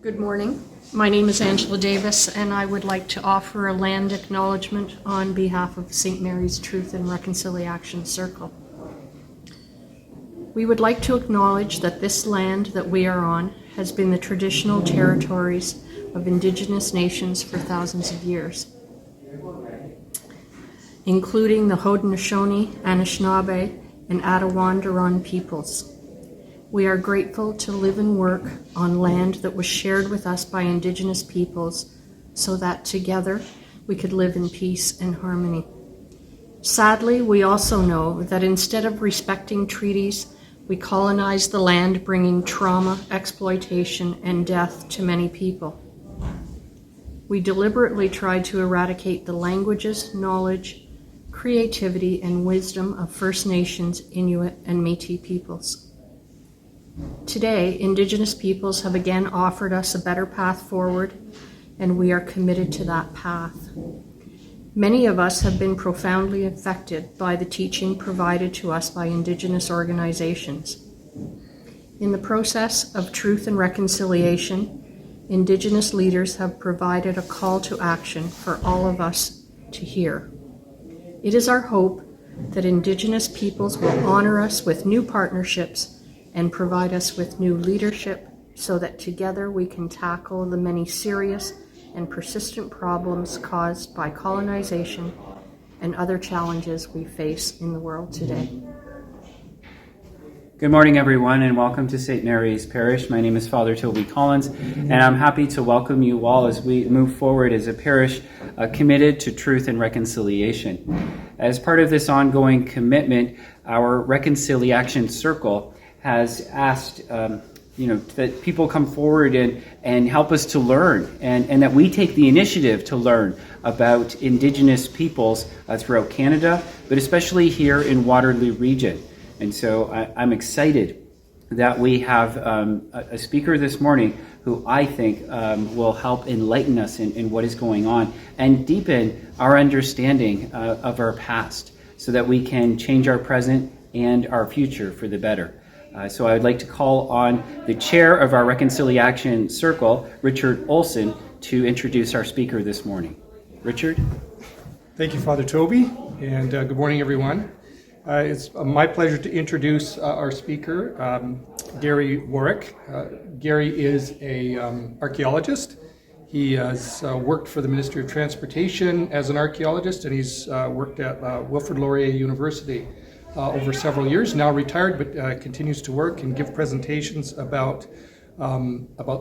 Good morning. My name is Angela Davis, and I would like to offer a land acknowledgement on behalf of St. Mary's Truth and Reconciliation Circle. We would like to acknowledge that this land that we are on has been the traditional territories of Indigenous nations for thousands of years, including the Haudenosaunee, Anishinaabe, and Attawandaron peoples. We are grateful to live and work on land that was shared with us by Indigenous peoples so that together we could live in peace and harmony. Sadly, we also know that instead of respecting treaties, we colonized the land, bringing trauma, exploitation, and death to many people. We deliberately tried to eradicate the languages, knowledge, creativity, and wisdom of First Nations, Inuit, and Métis peoples. Today, Indigenous peoples have again offered us a better path forward, and we are committed to that path. Many of us have been profoundly affected by the teaching provided to us by Indigenous organizations. In the process of truth and reconciliation, Indigenous leaders have provided a call to action for all of us to hear. It is our hope that Indigenous peoples will honor us with new partnerships and provide us with new leadership so that together we can tackle the many serious and persistent problems caused by colonization and other challenges we face in the world today. Good morning, everyone, and welcome to St. Mary's Parish. My name is Father Toby Collins, and I'm happy to welcome you all as we move forward as a parish committed to truth and reconciliation. As part of this ongoing commitment, our Reconciliation Circle has asked that people come forward and help us to learn, and that we take the initiative to learn about Indigenous peoples throughout Canada, but especially here in Waterloo region. And so I'm excited that we have a speaker this morning who I think will help enlighten us in what is going on and deepen our understanding of our past so that we can change our present and our future for the better. So I would like to call on the chair of our Reconciliation Circle, Richard Olson, to introduce our speaker this morning. Richard? Thank you, Father Toby, and good morning, everyone. It's my pleasure to introduce our speaker, Gary Warrick. Gary is an archaeologist. He has worked for the Ministry of Transportation as an archaeologist, and he's worked at Wilfrid Laurier University over several years, now retired, but continues to work and give presentations about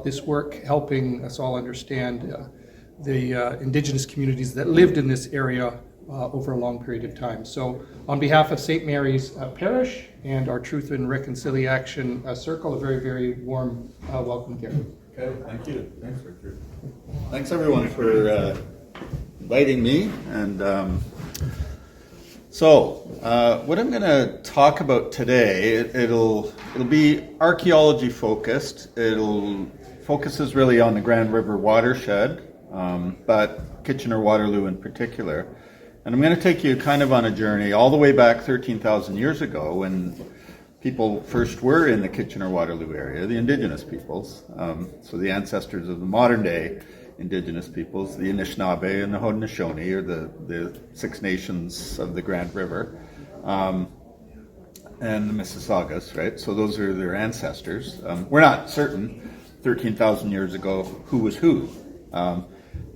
this work, helping us all understand the Indigenous communities that lived in this area over a long period of time. So on behalf of St. Mary's Parish and our Truth and Reconciliation Circle, a very, very warm welcome, Gary. Okay, thank you. Thanks, Richard. Thanks, everyone, for inviting me. And what I'm going to talk about today, it'll be archaeology focused. It'll focuses really on the Grand River watershed, but Kitchener-Waterloo in particular. And I'm going to take you kind of on a journey all the way back 13,000 years ago when people first were in the Kitchener-Waterloo area, the Indigenous peoples. So the ancestors of the modern day Indigenous peoples, the Anishinaabe and the Haudenosaunee, or the Six Nations of the Grand River, and the Mississaugas, right? So those are their ancestors. We're not certain 13,000 years ago who was who.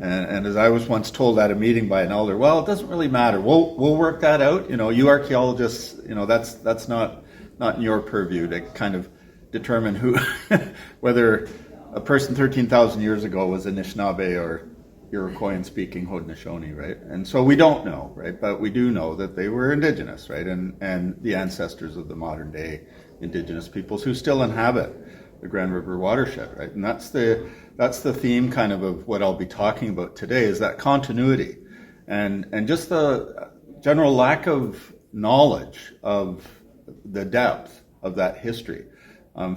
And as I was once told at a meeting by an elder, well, it doesn't really matter. We'll work that out. You archaeologists, that's not in your purview to kind of determine who, whether a person 13,000 years ago was Anishinaabe or Iroquoian-speaking Haudenosaunee, right? And so we don't know, right? But we do know that they were Indigenous, right? And the ancestors of the modern-day Indigenous peoples who still inhabit the Grand River watershed, right? And that's the theme kind of what I'll be talking about today, is that continuity and just the general lack of knowledge of the depth of that history.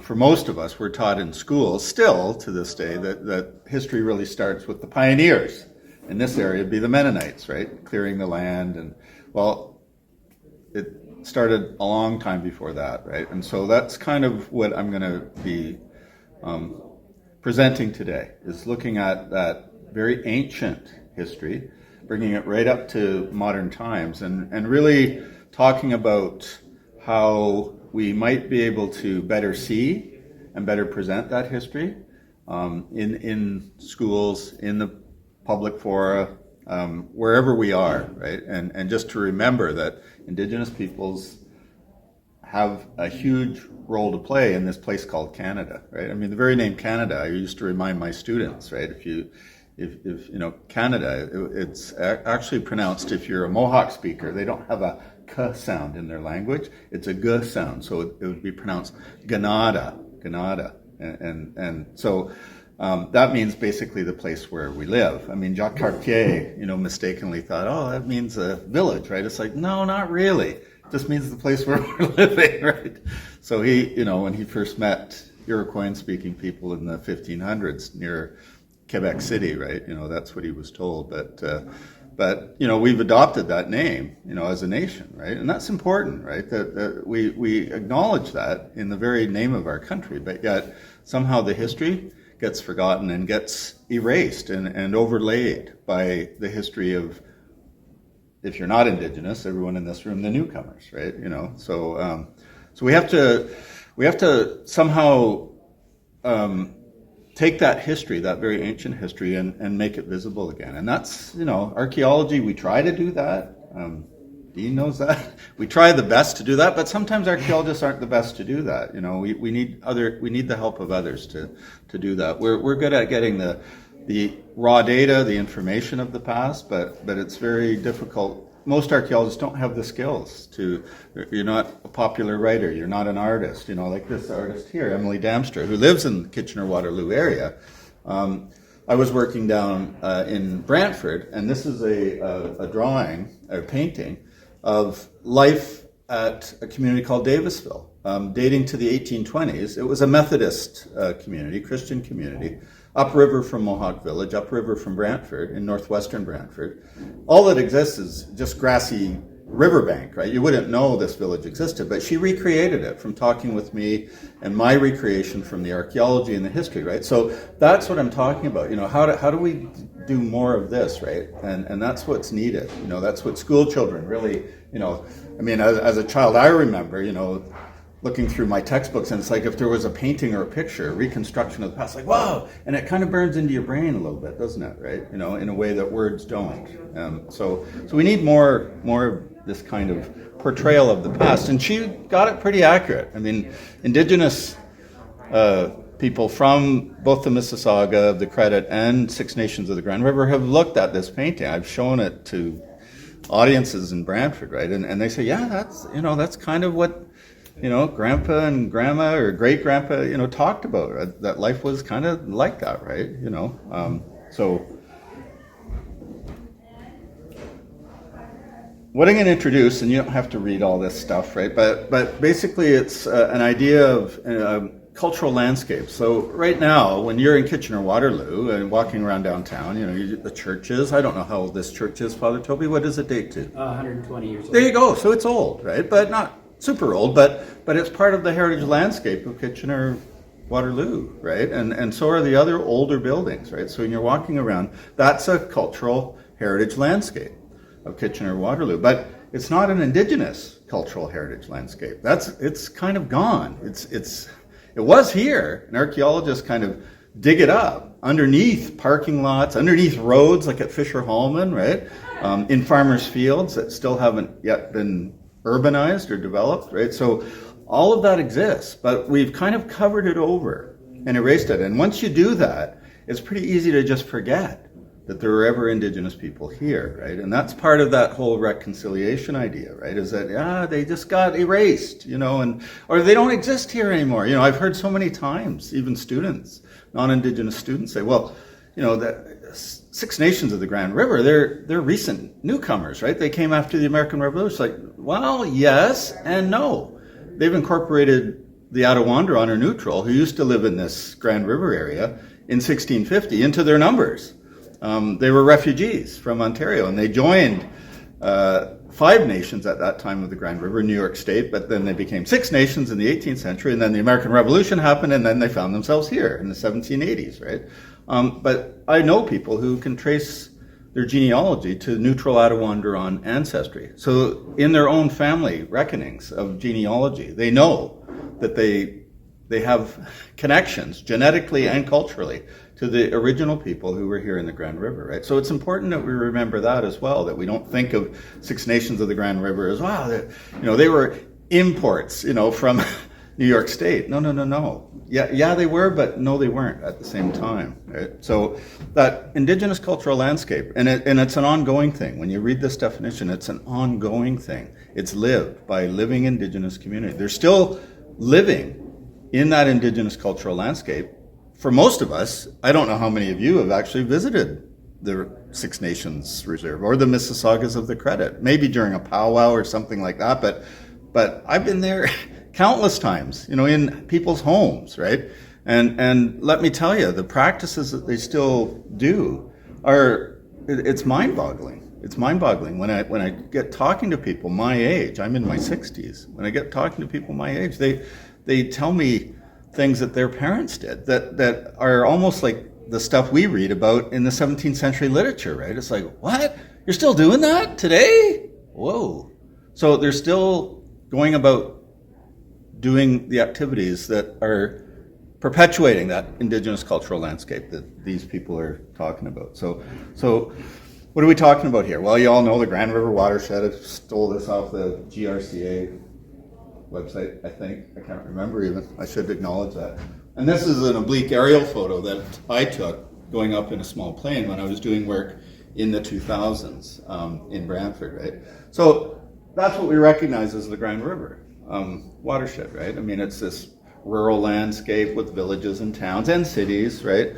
For most of us, we're taught in school still to this day that history really starts with the pioneers. In this area, it'd be the Mennonites, right? Clearing the land. And well, it started a long time before that, right? And so that's kind of what I'm going to be presenting today is looking at that very ancient history, bringing it right up to modern times, and really talking about how we might be able to better see and better present that history in schools, in the public fora, wherever we are, right? And just to remember that Indigenous peoples have a huge role to play in this place called Canada, right? I mean, the very name Canada, I used to remind my students, right? If you know, Canada, it's actually pronounced, if you're a Mohawk speaker, they don't have a k sound in their language, it's a g sound, so it would be pronounced Ganada, and so that means basically the place where we live. I mean, Jacques Cartier, mistakenly thought, oh, that means a village, right? It's like, no, not really. It just means the place where we're living, right? So he, when he first met Iroquois-speaking people in the 1500s near Quebec City, right? That's what he was told. But we've adopted that name, as a nation, right? And that's important, right? That we acknowledge that in the very name of our country, but yet somehow the history gets forgotten and gets erased and overlaid by the history of, if you're not Indigenous, everyone in this room, the newcomers, right? So we have to somehow take that history, that very ancient history, and make it visible again. And that's, archaeology, we try to do that. Dean knows that. We try the best to do that, but sometimes archaeologists aren't the best to do that. We need the help of others to do that. We're good at getting the raw data, the information of the past, but it's very difficult. Most archaeologists don't have the skills you're not a popular writer, you're not an artist, like this artist here, Emily Damster, who lives in the Kitchener-Waterloo area. I was working down in Brantford, and this is a drawing, a painting, of life at a community called Davisville, dating to the 1820s. It was a Methodist community, Christian community, upriver from Mohawk Village, upriver from Brantford, in northwestern Brantford. All that exists is just grassy riverbank, right? You wouldn't know this village existed, but she recreated it from talking with me and my recreation from the archaeology and the history, right? So that's what I'm talking about. How do we do more of this, right? And that's what's needed. That's what school children really, as a child, I remember, looking through my textbooks, and it's like if there was a painting or a picture, a reconstruction of the past, like, wow, and it kind of burns into your brain a little bit, doesn't it, right? In a way that words don't. So we need more of this kind of portrayal of the past, and she got it pretty accurate. I mean, Indigenous people from both the Mississauga, the Credit, and Six Nations of the Grand River have looked at this painting. I've shown it to audiences in Brantford, right? And they say, yeah, that's kind of what grandpa and grandma or great grandpa, talked about, right? That life was kind of like that, right? So what I'm going to introduce, and you don't have to read all this stuff, right? But basically it's an idea of cultural landscape. So right now, when you're in Kitchener-Waterloo and walking around downtown, the churches, I don't know how old this church is, Father Toby, what does it date to? 120 years old. There you go. So it's old, right? But not super old, but it's part of the heritage landscape of Kitchener-Waterloo, right? And so are the other older buildings, right? So when you're walking around, that's a cultural heritage landscape of Kitchener-Waterloo. But it's not an Indigenous cultural heritage landscape. It's kind of gone. It was here, and archaeologists kind of dig it up underneath parking lots, underneath roads like at Fisher-Hallman, right? In farmers' fields that still haven't yet been urbanized or developed, right? So all of that exists, but we've kind of covered it over and erased it. And once you do that, it's pretty easy to just forget that there were ever Indigenous people here, right? And that's part of that whole reconciliation idea, right? Is that, they just got erased, or they don't exist here anymore. I've heard so many times, even students, non-Indigenous students say, well, the Six Nations of the Grand River, they're recent newcomers, right? They came after the American Revolution. It's like, well, yes and no. They've incorporated the Attawandaron or Neutral, who used to live in this Grand River area in 1650, into their numbers. They were refugees from Ontario, and they joined 5 nations at that time of the Grand River, New York State, but then they became 6 nations in the 18th century, and then the American Revolution happened, and then they found themselves here in the 1780s, right? But I know people who can trace their genealogy to neutral Attawandaron ancestry. So in their own family reckonings of genealogy, they know that they have connections genetically and culturally to the original people who were here in the Grand River, right? So it's important that we remember that as well, that we don't think of 6 nations of the Grand River as, wow, they were imports, from New York State. No. Yeah, they were, but no, they weren't at the same time, right? So that indigenous cultural landscape, and it's an ongoing thing. When you read this definition, it's an ongoing thing. It's lived by living indigenous community. They're still living in that indigenous cultural landscape. For most of us, I don't know how many of you have actually visited the 6 Nations Reserve or the Mississaugas of the Credit, maybe during a powwow or something like that, but I've been there countless times, in people's homes, right? And let me tell you, the practices that they still do it's mind-boggling. It's mind-boggling. When I get talking to people my age, I'm in my 60s, when I get talking to people my age, they tell me things that their parents did that are almost like the stuff we read about in the 17th century literature, right? It's like, what? You're still doing that today? Whoa. So they're still going about doing the activities that are perpetuating that indigenous cultural landscape that these people are talking about. So what are we talking about here? Well, you all know the Grand River Watershed. I stole this off the GRCA website, I think. I can't remember even. I should acknowledge that. And this is an oblique aerial photo that I took going up in a small plane when I was doing work in the 2000s in Brantford, right? So that's what we recognize as the Grand River watershed, right? I mean, it's this rural landscape with villages and towns and cities, right?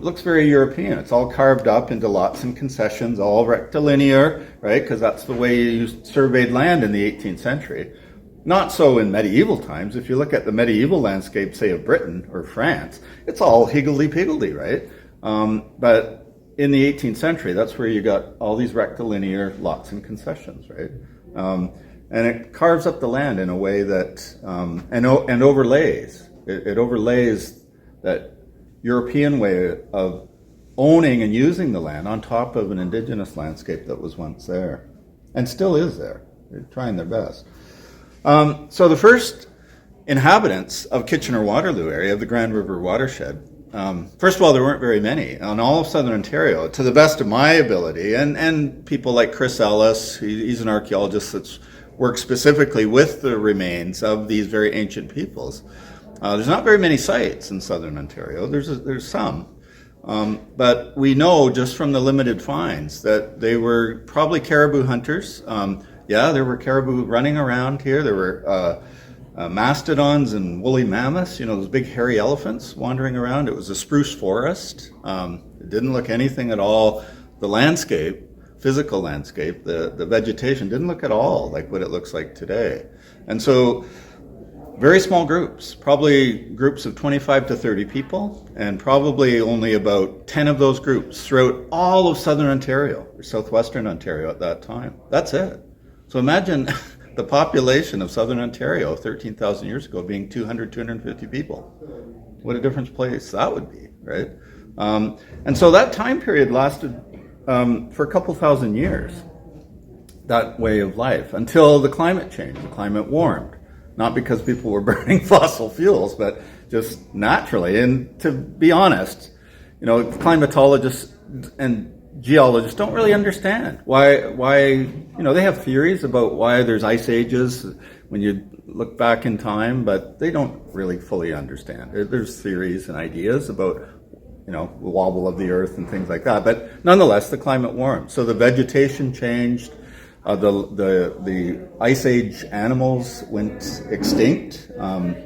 Looks very European. It's all carved up into lots and concessions, all rectilinear, right? Because that's the way you surveyed land in the 18th century. Not so in medieval times. If you look at the medieval landscape, say, of Britain or France, it's all higgledy-piggledy, right? But in the 18th century, that's where you got all these rectilinear lots and concessions, right? And it carves up the land in a way that, and overlays. It overlays that European way of owning and using the land on top of an indigenous landscape that was once there, and still is there. They're trying their best. So the first inhabitants of Kitchener-Waterloo area, of the Grand River watershed, first of all, there weren't very many on all of southern Ontario, to the best of my ability, and people like Chris Ellis, he's an archaeologist that's worked specifically with the remains of these very ancient peoples. There's not very many sites in southern Ontario. There's some. But we know just from the limited finds that they were probably caribou hunters. There were caribou running around here. There were mastodons and woolly mammoths, those big hairy elephants wandering around. It was a spruce forest. It didn't look anything at all. The landscape, physical landscape, the vegetation didn't look at all like what it looks like today. And so very small groups, probably groups of 25 to 30 people, and probably only about 10 of those groups throughout all of southern Ontario, or southwestern Ontario at that time. That's it. So imagine the population of southern Ontario 13,000 years ago being 200, 250 people. What a different place that would be, right? And so that time period lasted for a couple thousand years, that way of life, until the climate changed. The climate warmed, not because people were burning fossil fuels, but just naturally. And to be honest, climatologists and geologists don't really understand why they have theories about why there's ice ages when you look back in time, but they don't really fully understand. There's theories and ideas about the wobble of the earth and things like that, but nonetheless the climate warmed, so the vegetation changed. The ice age animals went extinct.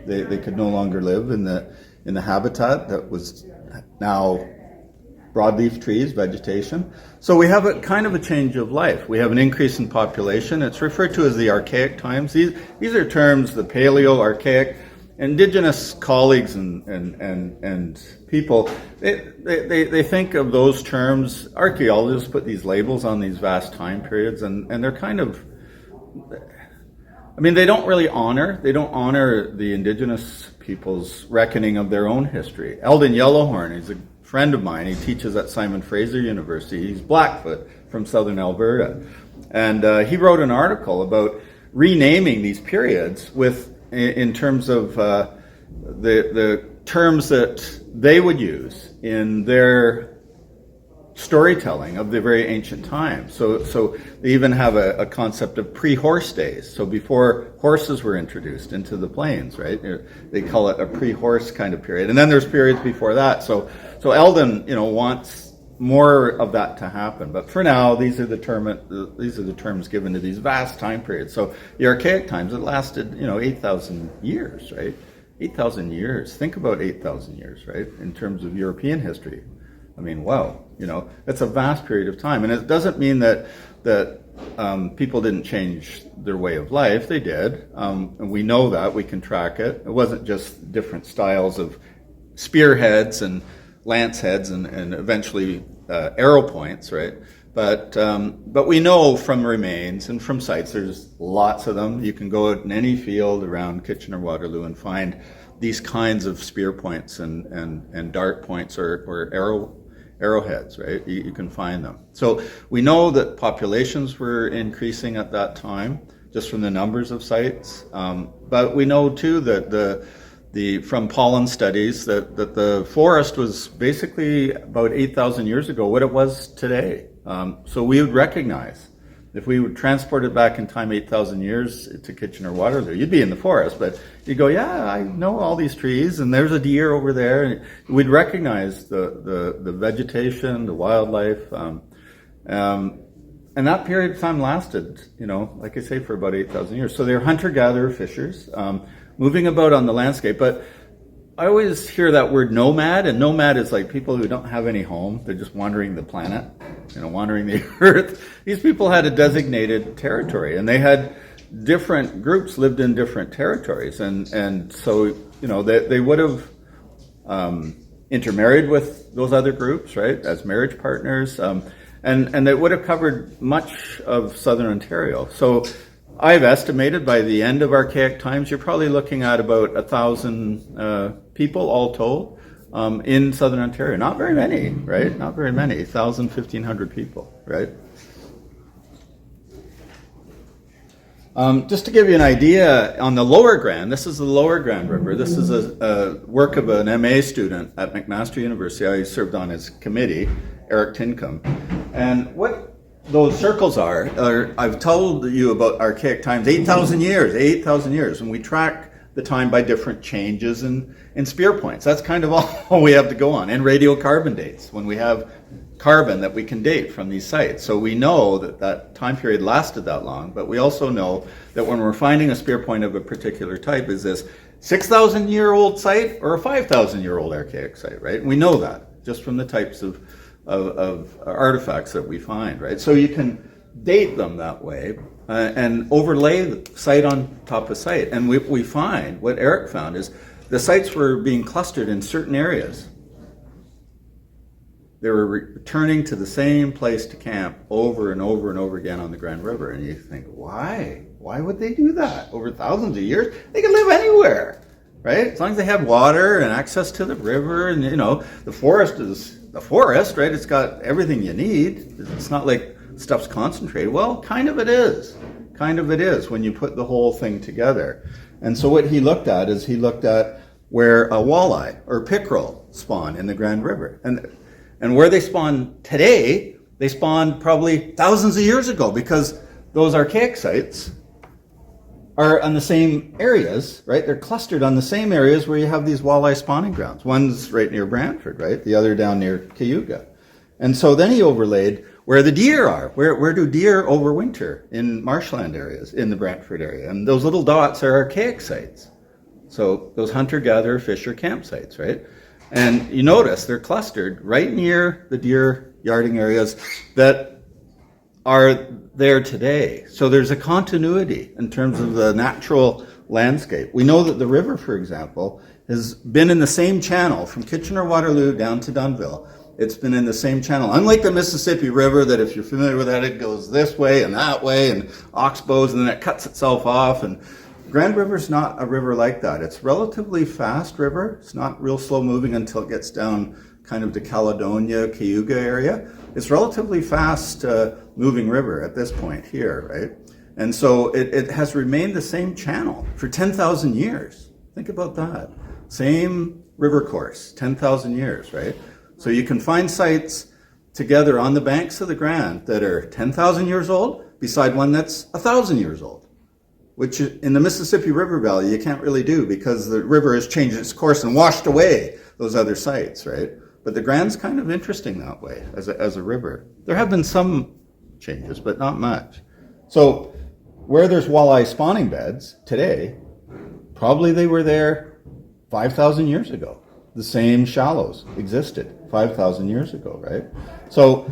They could no longer live in the habitat that was now broadleaf trees, vegetation. So we have a kind of a change of life. We have an increase in population. It's referred to as the archaic times. These are terms, the paleo, archaic. Indigenous colleagues and people, they think of those terms. Archaeologists put these labels on these vast time periods, and they're kind of I mean, they don't honor the indigenous people's reckoning of their own history. Eldon Yellowhorn, he's a friend of mine. He teaches at Simon Fraser University. He's Blackfoot from southern Alberta. And he wrote an article about renaming these periods in terms of the terms that they would use in their storytelling of the very ancient times. So they even have a concept of pre-horse days. So before horses were introduced into the plains, right? They call it a pre-horse kind of period. And then there's periods before that. So Eldon, wants more of that to happen. But for now, these are the terms given to these vast time periods. So the Archaic times, it lasted, 8,000 years, right? 8,000 years. Think about 8,000 years, right? In terms of European history. I mean, wow, that's a vast period of time. And it doesn't mean that people didn't change their way of life. They did. And we know that. We can track it. It wasn't just different styles of spearheads and lance heads and eventually arrow points, right? But we know from remains and from sites, there's lots of them. You can go out in any field around Kitchener-Waterloo and find these kinds of spear points and dart points or arrowheads, right? You can find them. So we know that populations were increasing at that time, just from the numbers of sites. But we know too that from pollen studies that the forest was basically about 8,000 years ago what it was today. So we would recognize, if we would transport it back in time 8,000 years to Kitchener-Waterloo, you'd be in the forest, but you'd go, yeah, I know all these trees, and there's a deer over there. And we'd recognize the vegetation, the wildlife. And that period of time lasted, like I say, for about 8,000 years. So they're hunter-gatherer fishers, moving about on the landscape. But I always hear that word nomad, and nomad is like people who don't have any home. They're just wandering the planet, wandering the earth. These people had a designated territory, and they had different groups lived in different territories. And so, they would have intermarried with those other groups, right, as marriage partners. And they would have covered much of southern Ontario. So I've estimated by the end of Archaic times, you're probably looking at about 1,000 people all told in southern Ontario. Not very many, right? Not very many. 1,000, 1,500 people, right? Just to give you an idea, on the Lower Grand, this is the Lower Grand River. This is a work of an MA student at McMaster University. I served on his committee, Eric Tincombe. And what those circles are I've told you about Archaic times, 8,000 years, and we track the time by different changes in spear points. That's kind of all we have to go on. And radiocarbon dates, when we have carbon that we can date from these sites. So we know that time period lasted that long, but we also know that when we're finding a spear point of a particular type, is this 6,000-year-old site or a 5,000-year-old Archaic site, right? And we know that just from the types of artifacts that we find, right? So you can date them that way and overlay the site on top of site. And we find, what Eric found is the sites were being clustered in certain areas. They were returning to the same place to camp over and over and over again on the Grand River. And you think, why? Why would they do that? Over thousands of years, they can live anywhere, right? As long as they have water and access to the river, and the forest is the forest, right? It's got everything you need. It's not like stuff's concentrated. Well, kind of it is. Kind of it is when you put the whole thing together. And so what he looked at is where a walleye or pickerel spawn in the Grand River. And where they spawn today, they spawned probably thousands of years ago, because those Archaic sites are on the same areas, right? They're clustered on the same areas where you have these walleye spawning grounds. One's right near Brantford, right? The other down near Cayuga. And so then he overlaid where the deer are. Where do deer overwinter? In marshland areas, in the Brantford area. And those little dots are Archaic sites. So those hunter-gatherer fisher campsites, right? And you notice they're clustered right near the deer yarding areas that are there today. So there's a continuity in terms of the natural landscape. We know that the river, for example, has been in the same channel from Kitchener-Waterloo down to Dunnville it's been in the same channel. Unlike the Mississippi River, that if you're familiar with that, it goes this way and oxbows, and then it cuts itself off. And Grand River's not a river like that. It's a relatively fast river. It's not real slow moving until it gets down kind of to Caledonia, Cayuga area. It's relatively fast moving river at this point here, right? And so it has remained the same channel for 10,000 years. Think about that. Same river course, 10,000 years, right? So you can find sites together on the banks of the Grand that are 10,000 years old beside one that's 1,000 years old, which in the Mississippi River Valley you can't really do because the river has changed its course and washed away those other sites, right? But the Grand's kind of interesting that way as a river. There have been some changes, but not much. So where there's walleye spawning beds today, probably they were there 5,000 years ago. The same shallows existed 5,000 years ago, right? So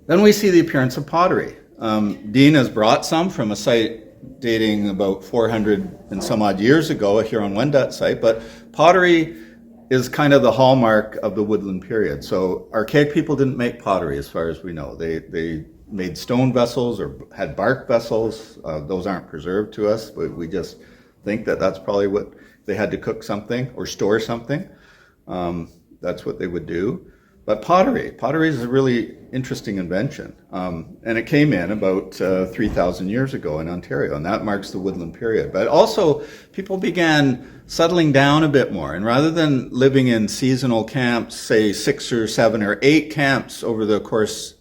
then we see the appearance of pottery. Dean has brought some from a site dating about 400 and some odd years ago, a Huron-Wendat site, but pottery is kind of the hallmark of the woodland period. So archaic people didn't make pottery as far as we know. They made stone vessels or had bark vessels. Those aren't preserved to us, but we just think that that's probably what they had to cook something or store something. That's what they would do. But pottery is a really interesting invention. And it came in about 3,000 years ago in Ontario, and that marks the woodland period. But also, people began settling down a bit more. And rather than living in seasonal camps, say 6 or 7 or 8 camps over the course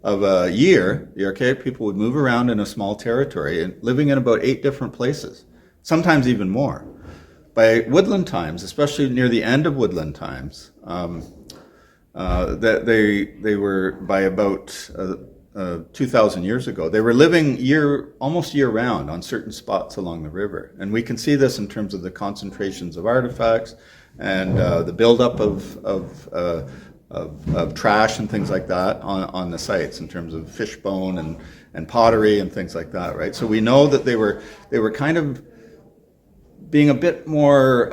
of a year, the archaic people would move around in a small territory and living in about 8 different places, sometimes even more. By woodland times, especially near the end of woodland times, that they were by about 2,000 years ago, they were living almost year round on certain spots along the river. And we can see this in terms of the concentrations of artifacts and the buildup of trash and things like that on the sites in terms of fish bone and pottery and things like that, right? So we know that they were kind of being a bit more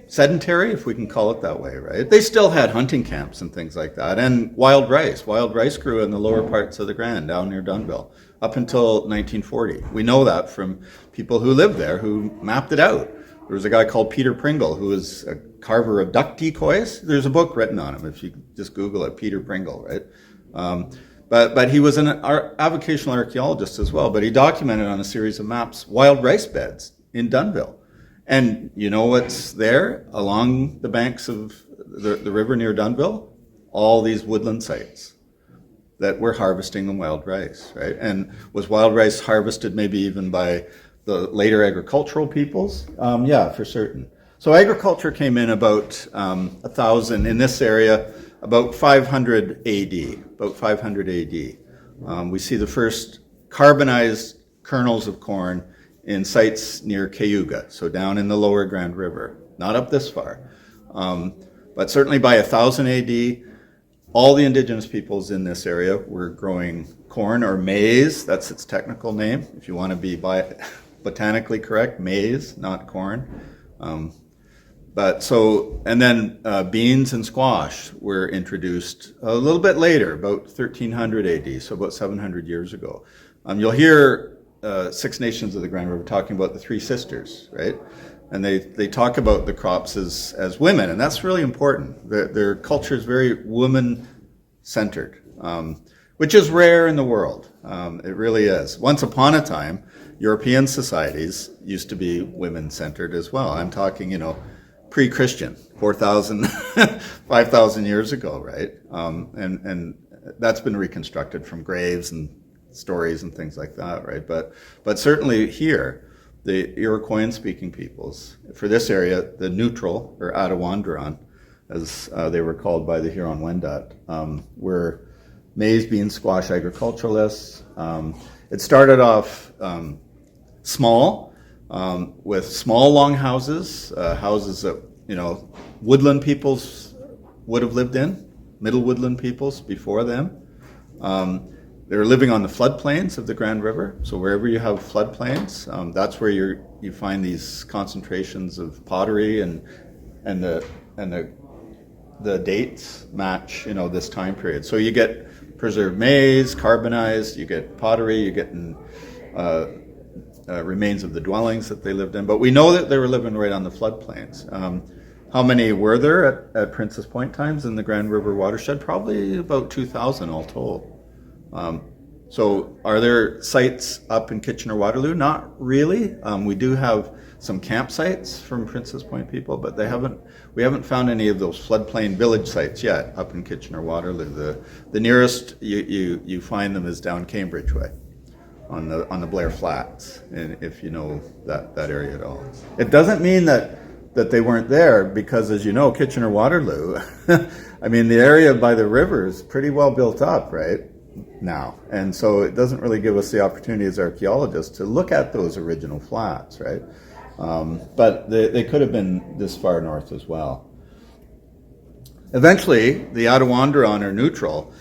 sedentary, if we can call it that way, right? They still had hunting camps and things like that, and wild rice. Wild rice grew in the lower parts of the Grand, down near Dunnville, up until 1940. We know that from people who lived there, who mapped it out. There was a guy called Peter Pringle, who was a carver of duck decoys. There's a book written on him, if you just Google it, Peter Pringle, right? But he was an avocational archaeologist as well, but he documented on a series of maps wild rice beds in Dunnville. And you know what's there along the banks of the river near Dunnville? All these woodland sites that were harvesting the wild rice, right? And was wild rice harvested maybe even by the later agricultural peoples? Yeah, for certain. So agriculture came in about 1,000 in this area, about 500 AD, we see the first carbonized kernels of corn in sites near Cayuga, so down in the lower Grand River, not up this far. But certainly by 1000 AD, all the indigenous peoples in this area were growing corn or maize. That's its technical name, if you want to be botanically correct, maize, not corn. And then beans and squash were introduced a little bit later, about 1300 AD, so about 700 years ago. You'll hear Six Nations of the Grand River talking about the Three Sisters, right? And they talk about the crops as women, and that's really important. Their culture is very woman-centered, which is rare in the world. It really is. Once upon a time, European societies used to be women-centered as well. I'm talking, pre-Christian, 4,000, 5,000 years ago, right? And that's been reconstructed from graves and stories and things like that, right? But certainly here, the Iroquoian-speaking peoples, for this area, the neutral, or Attawandaron, as they were called by the Huron-Wendat, were maize, bean, squash agriculturalists. It started off small, with small longhouses, houses that, woodland peoples would have lived in, middle woodland peoples before them. They were living on the floodplains of the Grand River. So wherever you have floodplains, that's where you find these concentrations of pottery and the the dates match, this time period. So you get preserved maize, carbonized, you get pottery, you get remains of the dwellings that they lived in. But we know that they were living right on the floodplains. How many were there at Princess Point times in the Grand River watershed? Probably about 2,000 all told. So are there sites up in Kitchener-Waterloo? Not really. We do have some campsites from Princess Point people, but we haven't found any of those floodplain village sites yet up in Kitchener-Waterloo. The nearest you find them is down Cambridge Way on the Blair Flats, and if you know that area at all. It doesn't mean that they weren't there, because as you know, Kitchener-Waterloo, I mean, the area by the river is pretty well built up right now, and so it doesn't really give us the opportunity as archaeologists to look at those original flats, right? But they could have been this far north as well. Eventually, the Attawandaron or neutral,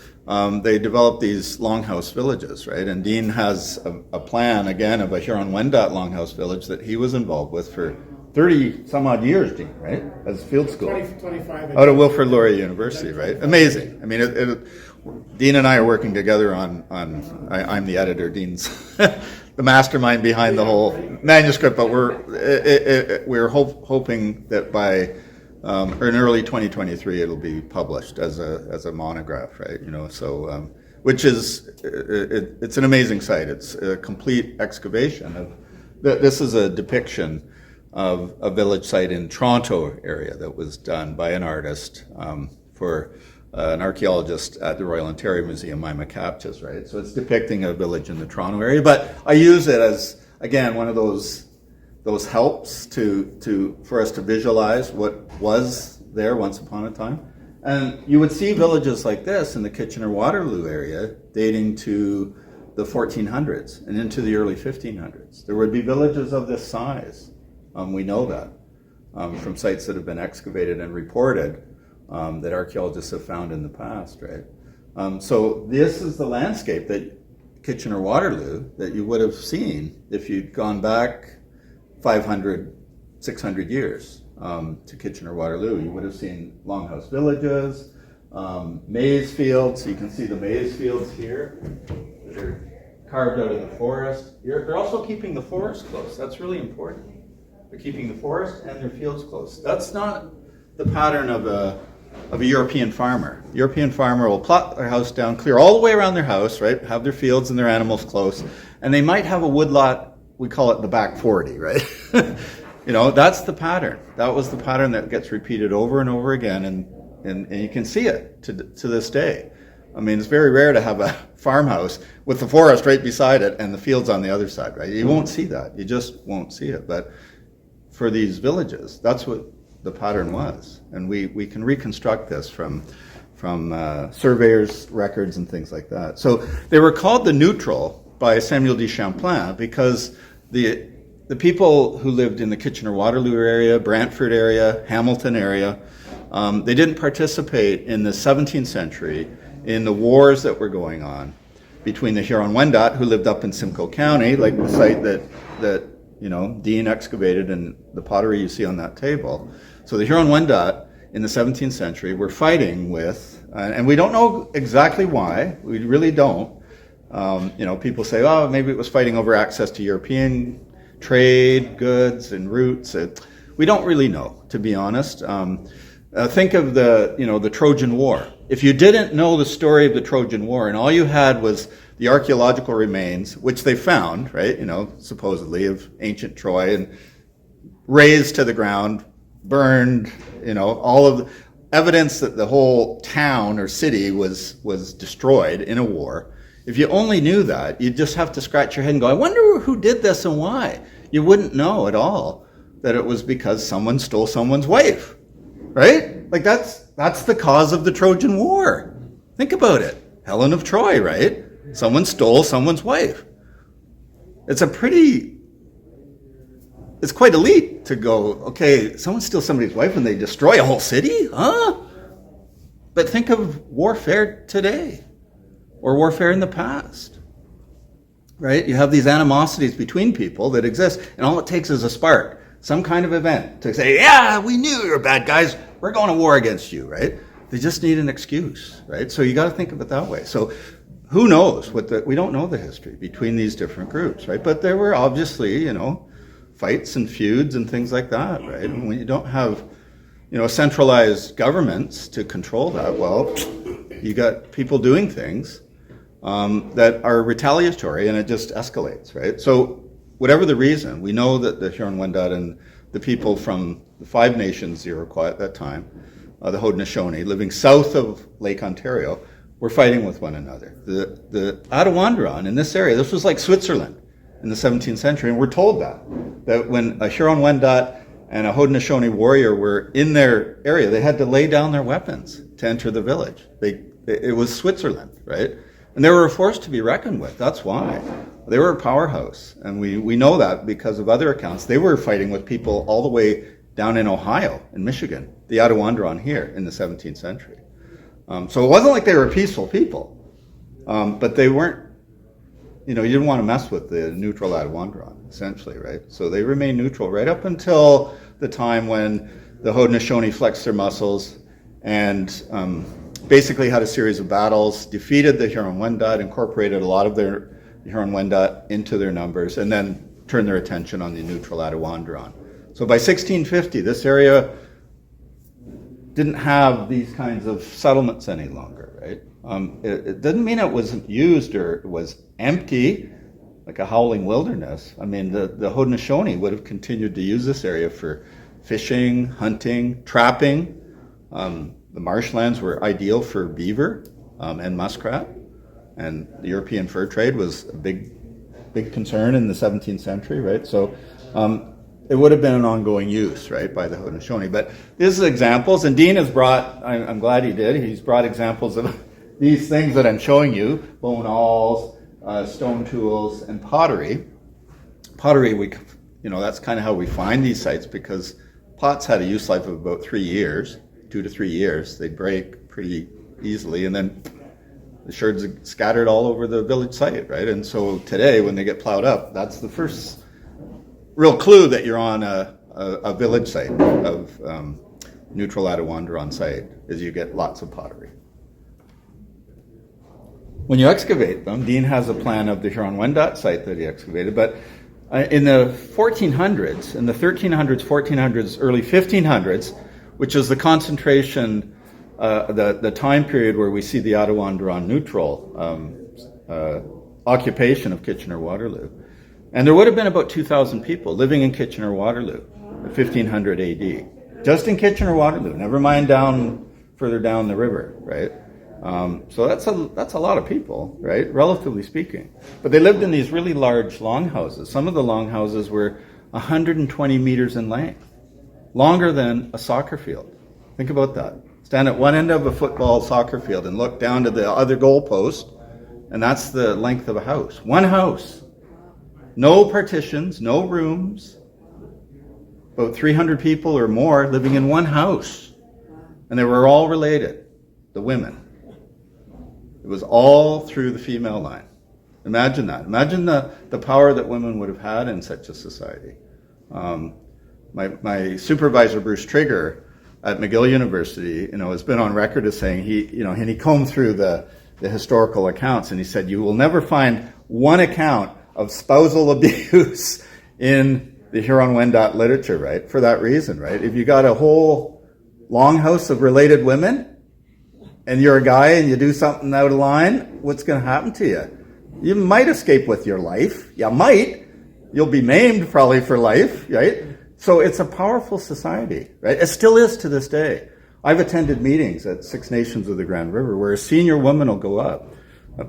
they developed these longhouse villages, right? And Dean has a plan, again, of a Huron-Wendat longhouse village that he was involved with for 30 some odd years, Dean, right? As field school. 25. Out of Wilfrid Laurier University, right? Amazing. I mean, Dean and I are working together on I'm the editor, Dean's the mastermind behind the whole manuscript, but we're hoping that by in early 2023 it'll be published as a monograph, right? So which is it's an amazing site. It's a complete excavation of. This is a depiction of a village site in Toronto area that was done by an artist for an archaeologist at the Royal Ontario Museum, Mima Captchas, right? So it's depicting a village in the Toronto area, but I use it as, again, one of those helps for us to visualize what was there once upon a time. And you would see villages like this in the Kitchener-Waterloo area dating to the 1400s and into the early 1500s. There would be villages of this size. We know that from sites that have been excavated and reported that archaeologists have found in the past, right? So this is the landscape that Kitchener-Waterloo that you would have seen if you'd gone back 500, 600 years to Kitchener-Waterloo. You would have seen longhouse villages, maize fields. So you can see the maize fields here that are carved out of the forest. They're also keeping the forest close. That's really important. They're keeping the forest and their fields close. That's not the pattern of a European farmer. The European farmer will plot their house down, clear all the way around their house, right? Have their fields and their animals close, and they might have a woodlot. We call it the back 40, right? That's the pattern. That was the pattern that gets repeated over and over again, and you can see it to this day. I mean, it's very rare to have a farmhouse with the forest right beside it and the fields on the other side, right? You won't see that. You just won't see it. But for these villages, that's what the pattern was, and we can reconstruct this from surveyors' records and things like that. So they were called the neutral by Samuel de Champlain because the people who lived in the Kitchener-Waterloo area, Brantford area, Hamilton area, they didn't participate in the 17th century in the wars that were going on between the Huron-Wendat, who lived up in Simcoe County, like the site that Dean excavated and the pottery you see on that table. So the Huron-Wendat in the 17th century were fighting with, and we don't know exactly why, we really don't. People say, oh, maybe it was fighting over access to European trade, goods, and routes. We don't really know, to be honest. Think of the Trojan War. If you didn't know the story of the Trojan War and all you had was the archaeological remains, which they found, right, supposedly of ancient Troy, and razed to the ground, burned, all of the evidence that the whole town or city was destroyed in a war. If you only knew that, you'd just have to scratch your head and go, I wonder who did this and why. You wouldn't know at all that it was because someone stole someone's wife, right? Like that's the cause of the Trojan War. Think about it. Helen of Troy, right? Someone stole someone's wife. It's quite elite to go, okay, someone steals somebody's wife and they destroy a whole city? Huh? But think of warfare today or warfare in the past, right? You have these animosities between people that exist, and all it takes is a spark, some kind of event to say, yeah, we knew you were bad guys. We're going to war against you, right? They just need an excuse, right? So you got to think of it that way. So who knows we don't know the history between these different groups, right? But there were obviously, fights and feuds and things like that, right? And when you don't have, centralized governments to control that, well, you got people doing things that are retaliatory, and it just escalates, right? So whatever the reason, we know that the Huron-Wendat and the people from the Five Nations Iroquois at that time, the Haudenosaunee, living south of Lake Ontario, were fighting with one another. The Attawandaron in this area, this was like Switzerland in the 17th century, and we're told that when a Huron-Wendat and a Haudenosaunee warrior were in their area, they had to lay down their weapons to enter the village. It was Switzerland, right? And they were a force to be reckoned with. That's why. They were a powerhouse, and we know that because of other accounts. They were fighting with people all the way down in Ohio and Michigan, the Attawandaron here in the 17th century. So it wasn't like they were peaceful people, but they weren't, you didn't want to mess with the neutral Attawandaron, essentially, right? So they remained neutral right up until the time when the Haudenosaunee flexed their muscles and basically had a series of battles, defeated the Huron-Wendat, incorporated a lot of their Huron-Wendat into their numbers, and then turned their attention on the neutral Attawandaron. So by 1650, this area didn't have these kinds of settlements any longer, right? It didn't mean it wasn't used or it was empty, like a howling wilderness. I mean, the Haudenosaunee would have continued to use this area for fishing, hunting, trapping. The marshlands were ideal for beaver and muskrat, and the European fur trade was a big concern in the 17th century, right? So it would have been an ongoing use, right, by the Haudenosaunee. But these are examples, and Dean has brought, I'm glad he did, he's brought examples of these things that I'm showing you, bone awls, stone tools, and pottery. Pottery, that's kind of how we find these sites, because pots had a use life of about 3 years, 2 to 3 years. They'd break pretty easily, and then the sherds are scattered all over the village site, right? And so today, when they get plowed up, that's the first real clue that you're on a village site of neutral Attawandaron site, is you get lots of pottery. When you excavate them, Dean has a plan of the Huron-Wendat site that he excavated, but in the 1400s, in the 1300s, 1400s, early 1500s, which is the concentration, the time period where we see the Attawandaron neutral occupation of Kitchener-Waterloo. And there would have been about 2,000 people living in Kitchener-Waterloo at 1500 AD. Just in Kitchener-Waterloo, never mind further down the river, right? So that's a lot of people, right? Relatively speaking. But they lived in these really large longhouses. Some of the longhouses were 120 meters in length, longer than a soccer field. Think about that. Stand at one end of a football soccer field and look down to the other goalpost, and that's the length of a house. One house. No partitions, no rooms. About 300 people or more living in one house. And they were all related, the women. It was all through the female line. Imagine that. Imagine the power that women would have had in such a society. My supervisor, Bruce Trigger, at McGill University, has been on record as saying he combed through the historical accounts, and he said, you will never find one account of spousal abuse in the Huron-Wendat literature, right? For that reason, right? If you got a whole longhouse of related women, and you're a guy and you do something out of line, what's going to happen to you? You might escape with your life. You might. You'll be maimed probably for life, right? So it's a powerful society, right? It still is to this day. I've attended meetings at Six Nations of the Grand River where a senior woman will go up,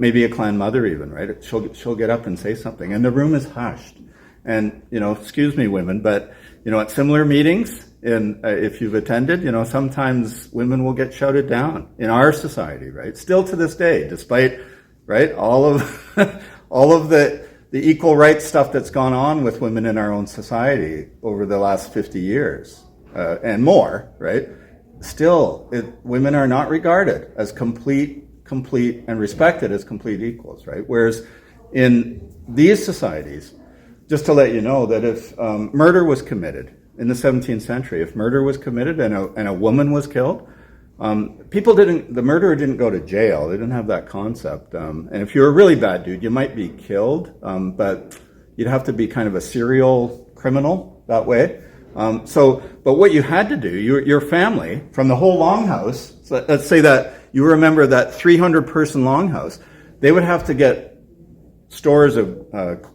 maybe a clan mother even, right? She'll get up and say something, and the room is hushed. And, excuse me, women, but, at similar meetings, if you've attended, sometimes women will get shouted down in our society, right? Still to this day, despite, right, all of the equal rights stuff that's gone on with women in our own society over the last 50 years and more, right? Still, women are not regarded as complete, and respected as complete equals, right? Whereas in these societies, just to let you know that if murder was committed in the 17th century, if murder was committed and a woman was killed, the murderer didn't go to jail. They didn't have that concept. And if you're a really bad dude, you might be killed, but you'd have to be kind of a serial criminal that way. But what you had to do, your family, from the whole longhouse, so let's say that you remember that 300-person longhouse, they would have to get stores of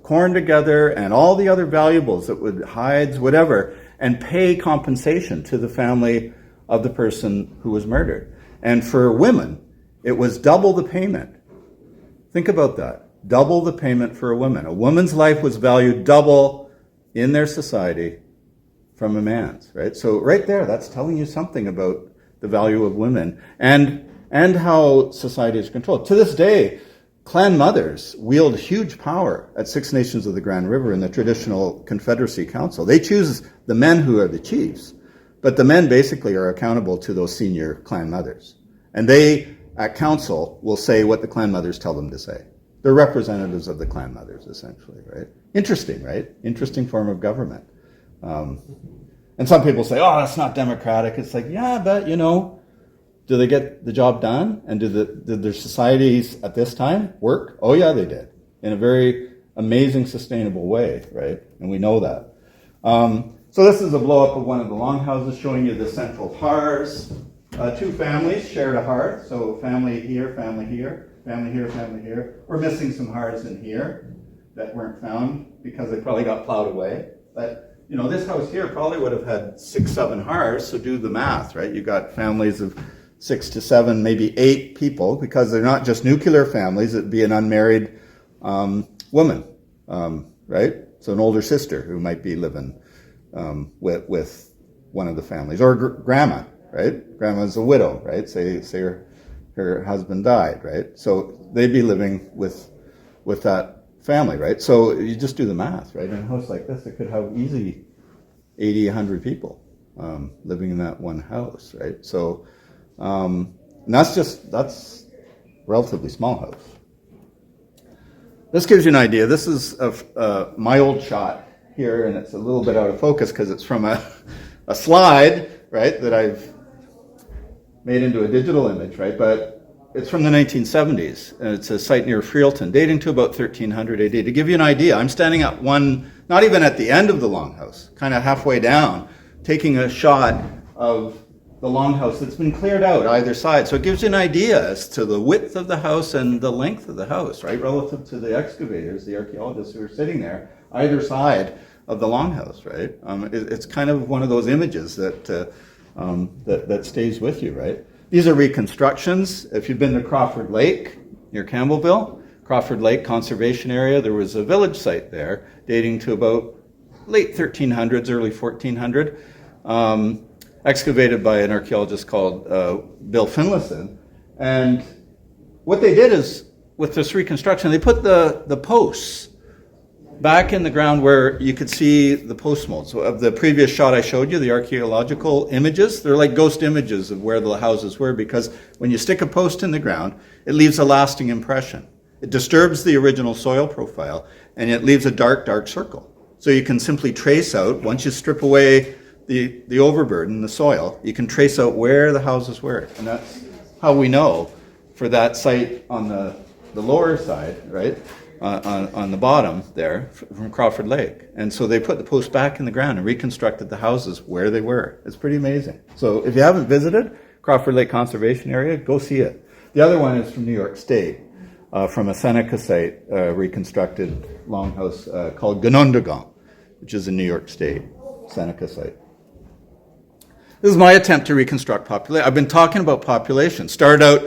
corn together and all the other valuables that would, hides, whatever, and pay compensation to the family of the person who was murdered. And for women, it was double the payment. Think about that. Double the payment for a woman. A woman's life was valued double in their society from a man's, right? So right there, that's telling you something about the value of women and how society is controlled. To this day, clan mothers wield huge power at Six Nations of the Grand River in the traditional Confederacy Council. They choose the men who are the chiefs, but the men basically are accountable to those senior clan mothers. And they, at council, will say what the clan mothers tell them to say. They're representatives of the clan mothers, essentially, right? Interesting, right? Interesting form of government. And some people say, oh, that's not democratic. It's like, yeah, but, do they get the job done? And did their societies at this time work? Oh, yeah, they did. In a very amazing, sustainable way, right? And we know that. So this is a blow-up of one of the longhouses showing you the central hearths. Two families shared a hearth. So family here, family here, family here, family here. We're missing some hearths in here that weren't found because they probably got plowed away. But this house here probably would have had 6, 7 hearths, so do the math, right? You got families of 6 to 7, maybe 8 people, because they're not just nuclear families. It'd be an unmarried woman, right? So an older sister who might be living with one of the families, or grandma, right? Grandma's a widow, right? Say her husband died, right? So they'd be living with that family, right? So you just do the math, right? In a house like this, it could have easy 80, 100 people living in that one house, right? So and that's relatively small house. This gives you an idea. This is my old shot here, and it's a little bit out of focus because it's from a slide, right, that I've made into a digital image, right? But it's from the 1970s, and it's a site near Freelton, dating to about 1300 AD. To give you an idea, I'm standing at one, not even at the end of the longhouse, kind of halfway down, taking a shot of the longhouse that's been cleared out either side. So it gives you an idea as to the width of the house and the length of the house, right, relative to the excavators, the archaeologists who are sitting there either side of the longhouse, right? It's kind of one of those images that stays with you, right? These are reconstructions. If you've been to Crawford Lake near Campbellville, Crawford Lake Conservation Area, there was a village site there dating to about late 1300s, early 1400, excavated by an archaeologist called Bill Finlayson. And what they did is, with this reconstruction, they put the posts back in the ground where you could see the post molds. So of the previous shot I showed you, the archaeological images, they're like ghost images of where the houses were, because when you stick a post in the ground, it leaves a lasting impression. It disturbs the original soil profile, and it leaves a dark, dark circle. So you can simply trace out, once you strip away the overburden, the soil, you can trace out where the houses were. And that's how we know for that site on the lower side, right? On the bottom there from Crawford Lake. And so they put the posts back in the ground and reconstructed the houses where they were. It's pretty amazing. So if you haven't visited Crawford Lake Conservation Area, go see it. The other one is from New York State, from a Seneca site, reconstructed longhouse called Ganondagon, which is in New York State, Seneca site. This is my attempt to reconstruct population. I've been talking about population. Started out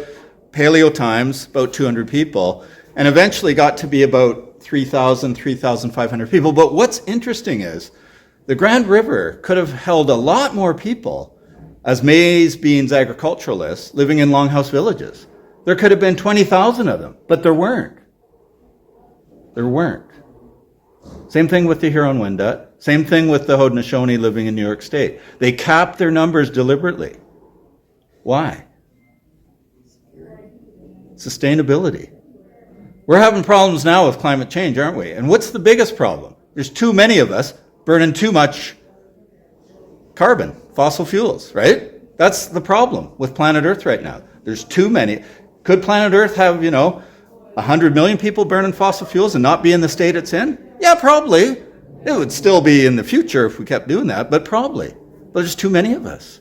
Paleo times, about 200 people, and eventually got to be about 3,000, 3,500 people. But what's interesting is the Grand River could have held a lot more people as maize, beans, agriculturalists living in longhouse villages. There could have been 20,000 of them, but there weren't. There weren't. Same thing with the Huron-Wendat. Same thing with the Haudenosaunee living in New York State. They capped their numbers deliberately. Why? Sustainability. We're having problems now with climate change, aren't we? And what's the biggest problem? There's too many of us burning too much carbon, fossil fuels, right? That's the problem with planet Earth right now. There's too many. Could planet Earth have, 100 million people burning fossil fuels and not be in the state it's in? Yeah, probably. It would still be in the future if we kept doing that, but probably. But there's too many of us.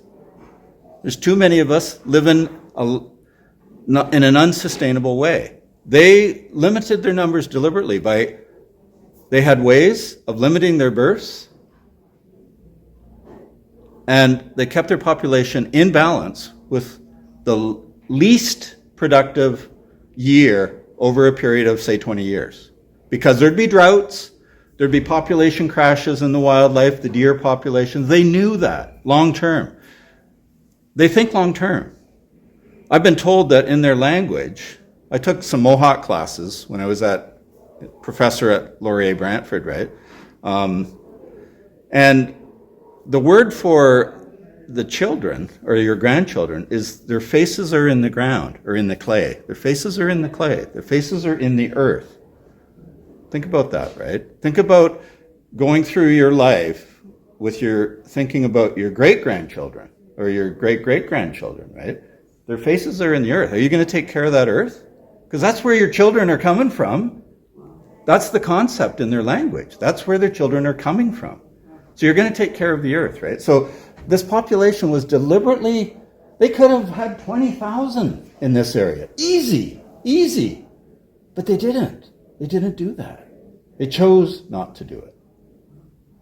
There's too many of us living in an unsustainable way. They limited their numbers deliberately they had ways of limiting their births, and they kept their population in balance with the least productive year over a period of, say, 20 years. Because there'd be droughts, there'd be population crashes in the wildlife, the deer populations. They knew that long term. They think long term. I've been told that in their language, I took some Mohawk classes when I was professor at Laurier Brantford, right? And the word for the children or your grandchildren is their faces are in the ground or in the clay. Their faces are in the clay. Their faces are in the earth. Think about that, right? Think about going through your life with thinking about your great-grandchildren or your great-great-grandchildren, right? Their faces are in the earth. Are you going to take care of that earth? Because that's where your children are coming from. That's the concept in their language. That's where their children are coming from. So you're going to take care of the earth, right? So this population was deliberately, they could have had 20,000 in this area. Easy. But they didn't. They didn't do that. They chose not to do it.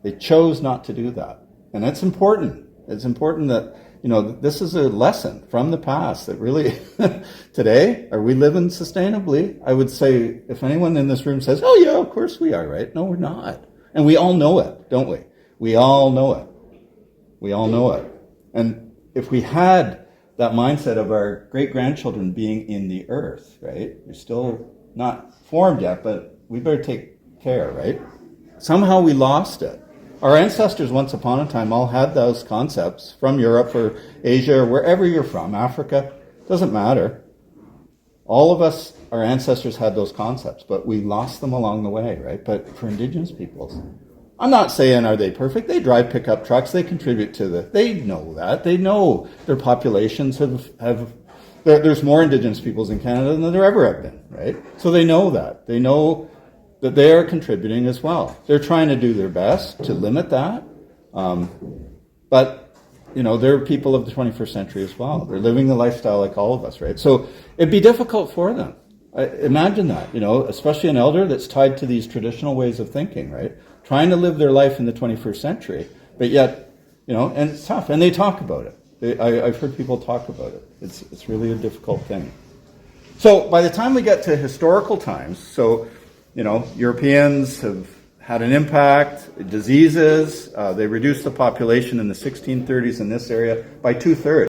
They chose not to do that. And that's important. It's important that, this is a lesson from the past that really, today, are we living sustainably? I would say, if anyone in this room says, oh yeah, of course we are, right? No, we're not. And we all know it, don't we? We all know it. We all know it. And if we had that mindset of our great-grandchildren being in the earth, right? They're still not formed yet, but we better take care, right? Somehow we lost it. Our ancestors once upon a time all had those concepts from Europe or Asia or wherever you're from, Africa, doesn't matter. All of us, our ancestors had those concepts, but we lost them along the way, right? But for Indigenous peoples, I'm not saying are they perfect. They drive pickup trucks. They contribute they know that. They know their populations there's more Indigenous peoples in Canada than there ever have been, right? So they know that. They know that they are contributing as well. They're trying to do their best to limit that. But, they're people of the 21st century as well. They're living the lifestyle like all of us, right? So it'd be difficult for them. Imagine that, especially an elder that's tied to these traditional ways of thinking, right? Trying to live their life in the 21st century, but yet, and it's tough. And they talk about it. I've heard people talk about it. It's really a difficult thing. So by the time we get to historical times, Europeans have had an impact, diseases, they reduced the population in the 1630s in this area by 2/3.